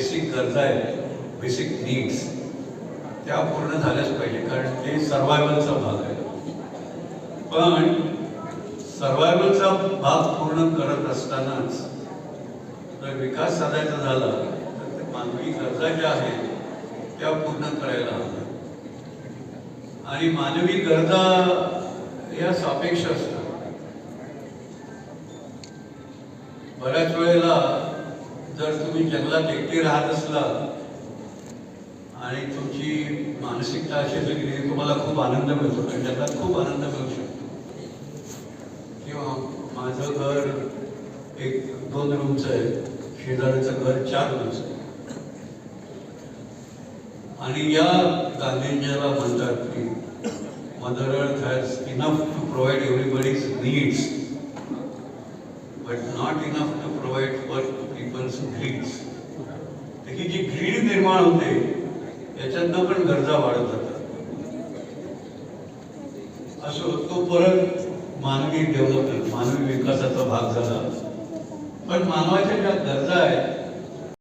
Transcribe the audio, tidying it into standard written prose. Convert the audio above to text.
Basic गरजा आहेत, basic needs त्या पूर्ण झाल्याच पाहिजे, कारण ते सर्वायवलचा भाग आहे. पण सर्वायवलचा भाग पूर्ण करत असतानाच जर विकास साधायचा झाला तर ते मानवी गरजा ज्या आहेत त्या पूर्ण करायला हव्या. आणि मानवी गरजा या सापेक्ष असतात. बऱ्याच वेळेला जर तुम्ही जंगलात एकटे राहत असला आणि तुमची मानसिकता अशी असेल की तुम्हाला खूप आनंद मिळतो, आणि जंगलात खूप आनंद मिळू शकतो. किंवा माझं घर 1-2 रूमचं आहे, शेजाऱ्याचं घर 4 रूमचं आहे. आणि या गांधीजीला म्हणतात की mother earth has enough to provide everybody's needs but not enough to provide for people's greeds. ही जी ग्रीड निर्माण होते याच्यातनं पण गरजा वाढत जातात. असो, तो परत मानवी डेव्हलपमेंट, मानवी विकासाचा भाग झाला. पण मानवाच्या ज्या गरजा आहेत